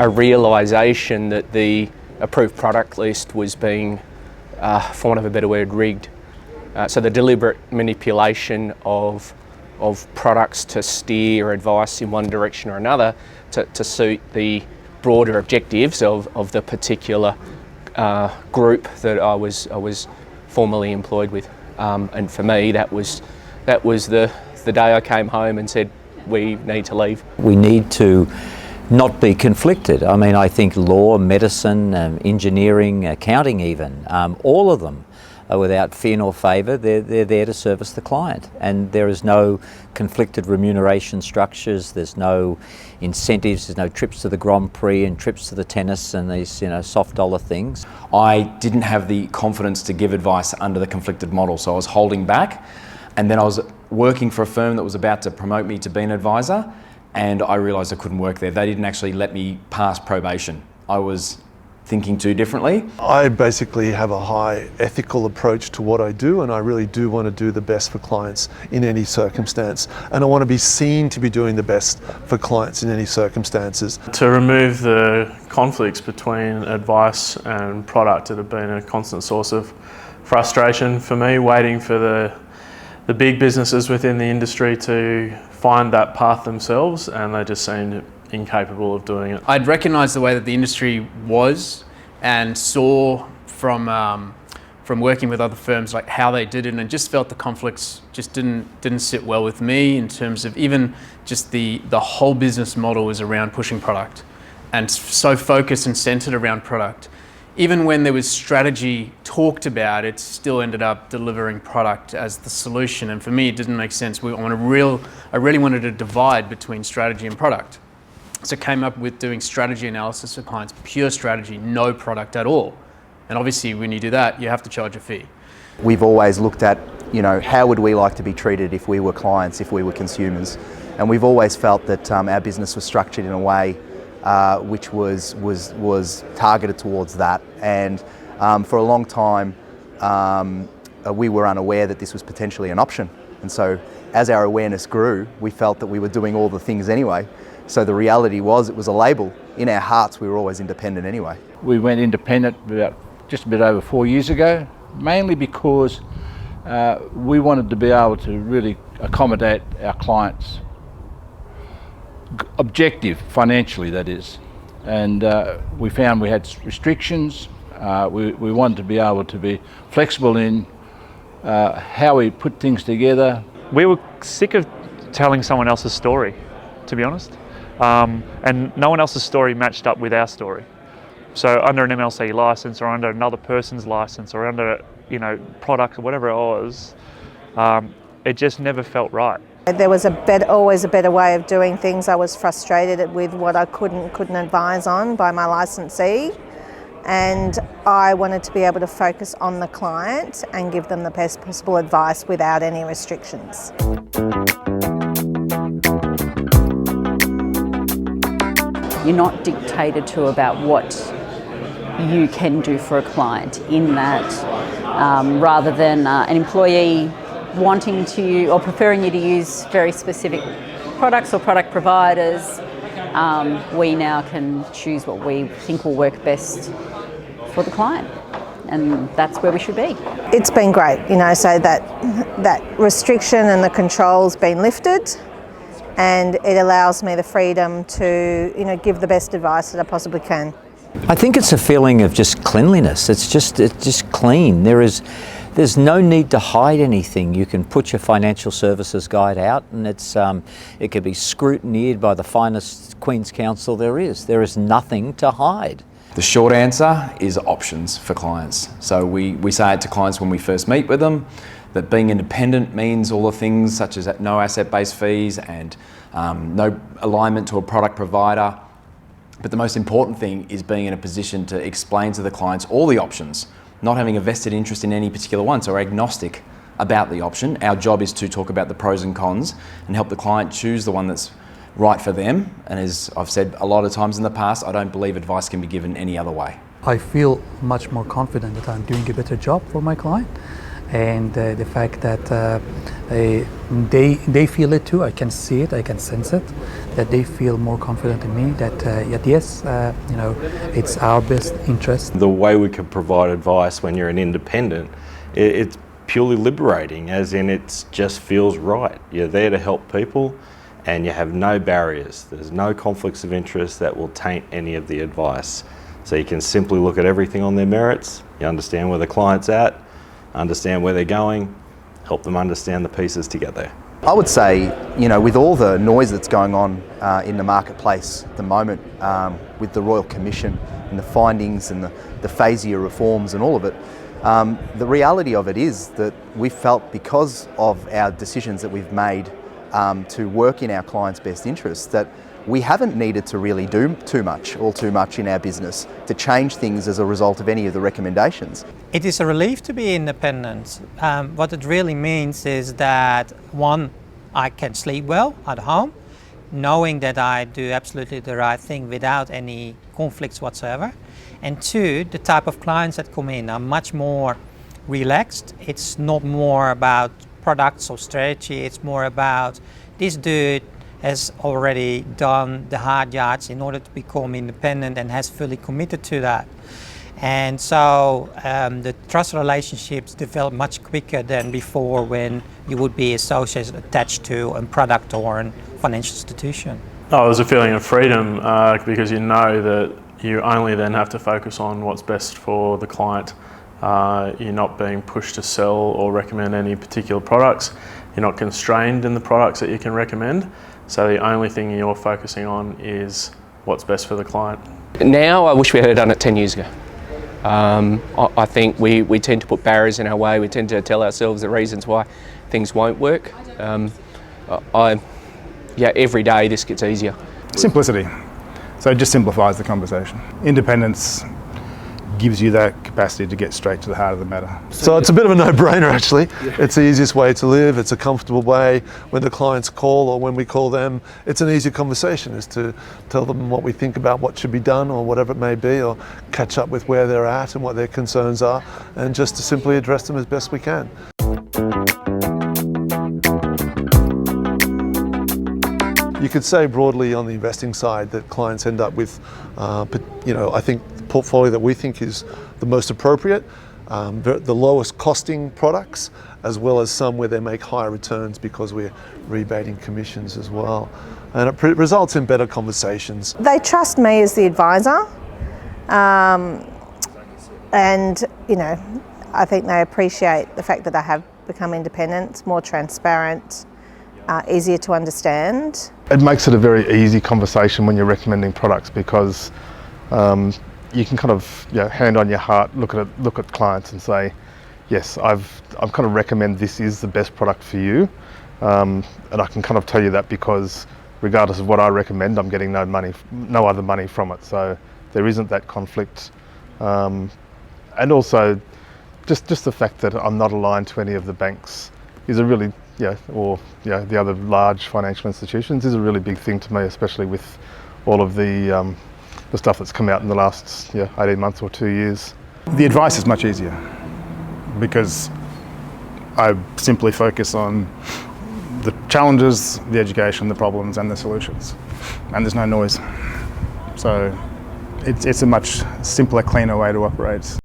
A realisation that the approved product list was being, for want of a better word, rigged. So the deliberate manipulation of products to steer advice in one direction or another to suit the broader objectives of the particular group that I was formerly employed with. And for me, that was the day I came home and said, we need to leave. We need to not be conflicted. I mean, I think law, medicine, engineering, accounting even, all of them are without fear nor favour. They're there to service the client, and there is no conflicted remuneration structures, there's no incentives, there's no trips to the Grand Prix and trips to the tennis and these soft dollar things. I didn't have the confidence to give advice under the conflicted model, so I was holding back, and then I was working for a firm that was about to promote me to be an advisor, and I realised I couldn't work there. They didn't actually let me pass probation. I was thinking too differently. I basically have a high ethical approach to what I do, and I really do want to do the best for clients in any circumstance. And I want to be seen to be doing the best for clients in any circumstances. To remove the conflicts between advice and product, it had been a constant source of frustration for me, waiting for the big businesses within the industry to find that path themselves, and they just seemed incapable of doing it. I'd recognised the way that the industry was and saw from working with other firms like how they did it, and just felt the conflicts just didn't sit well with me in terms of even just the whole business model was around pushing product and so focused and centred around product. Even when there was strategy talked about, it still ended up delivering product as the solution. And for me, it didn't make sense. I really wanted to divide between strategy and product. So I came up with doing strategy analysis for clients, pure strategy, no product at all. And obviously when you do that, you have to charge a fee. We've always looked at, how would we like to be treated if we were clients, if we were consumers? And we've always felt that our business was structured in a way which was targeted towards that. And for a long time, we were unaware that this was potentially an option. And so as our awareness grew, we felt that we were doing all the things anyway. So the reality was, it was a label. In our hearts, we were always independent anyway. We went independent just a bit over 4 years ago, mainly because we wanted to be able to really accommodate our clients' objective, financially that is. And we found we had restrictions. We wanted to be able to be flexible in how we put things together. We were sick of telling someone else's story, to be honest. And no one else's story matched up with our story. So under an MLC license, or under another person's license, or under product or whatever it was, it just never felt right. There was always a better way of doing things. I was frustrated with what I couldn't advise on by my licensee, and I wanted to be able to focus on the client and give them the best possible advice without any restrictions. You're not dictated to about what you can do for a client, in that rather than an employee wanting to or preferring you to use very specific products or product providers, we now can choose what we think will work best for the client, and that's where we should be. It's been great, so that restriction and the control's been lifted, and it allows me the freedom to give the best advice that I possibly can. I think it's a feeling of just cleanliness. It's just clean. There's no need to hide anything. You can put your financial services guide out, and it can be scrutineered by the finest Queen's Counsel there is. There is nothing to hide. The short answer is options for clients. So we say it to clients when we first meet with them, that being independent means all the things such as no asset-based fees and no alignment to a product provider. But the most important thing is being in a position to explain to the clients all the options, not having a vested interest in any particular one, so we're agnostic about the option. Our job is to talk about the pros and cons and help the client choose the one that's right for them. And as I've said a lot of times in the past, I don't believe advice can be given any other way. I feel much more confident that I'm doing a better job for my client, and the fact that they feel it too. I can see it, I can sense it, that they feel more confident in me, that yes, it's our best interest. The way we can provide advice when you're an independent, it's purely liberating, as in it just feels right. You're there to help people and you have no barriers. There's no conflicts of interest that will taint any of the advice. So you can simply look at everything on their merits, you understand where the client's at, understand where they're going, help them understand the pieces together. I would say, with all the noise that's going on in the marketplace at the moment, with the Royal Commission and the findings and the phase-year reforms and all of it, the reality of it is that we felt, because of our decisions that we've made to work in our clients' best interests, that we haven't needed to really do too much in our business to change things as a result of any of the recommendations. It is a relief to be independent. What it really means is that, one, I can sleep well at home, knowing that I do absolutely the right thing without any conflicts whatsoever. And two, the type of clients that come in are much more relaxed. It's not more about products or strategy, it's more about this dude has already done the hard yards in order to become independent and has fully committed to that. And so the trust relationships develop much quicker than before, when you would be associated, attached to a product or a financial institution. Oh, there's a feeling of freedom because you know that you only then have to focus on what's best for the client. You're not being pushed to sell or recommend any particular products. You're not constrained in the products that you can recommend. So the only thing you're focusing on is what's best for the client. Now I wish we had done it 10 years ago. I think we tend to put barriers in our way. We tend to tell ourselves the reasons why things won't work. Every day this gets easier. Simplicity. So it just simplifies the conversation. Independence gives you that capacity to get straight to the heart of the matter. So it's a bit of a no-brainer, actually. It's the easiest way to live. It's a comfortable way. When the clients call or when we call them, it's an easy conversation, is to tell them what we think about what should be done or whatever it may be, or catch up with where they're at and what their concerns are, and just to simply address them as best we can. You could say broadly on the investing side that clients end up with, I think the portfolio that we think is the most appropriate, the lowest costing products, as well as some where they make higher returns because we're rebating commissions as well. And it results in better conversations. They trust me as the advisor, and I think they appreciate the fact that I have become independent, more transparent, easier to understand. It makes it a very easy conversation when you're recommending products, because you can kind of, hand on your heart, look at clients and say, yes, I've kind of recommend this is the best product for you, and I can kind of tell you that because regardless of what I recommend, I'm getting no other money from it. So there isn't that conflict, and also just the fact that I'm not aligned to any of the banks is a really the other large financial institutions is a really big thing to me, especially with all of the stuff that's come out in the last 18 months or 2 years. The advice is much easier because I simply focus on the challenges, the education, the problems and the solutions, and there's no noise. So it's a much simpler, cleaner way to operate.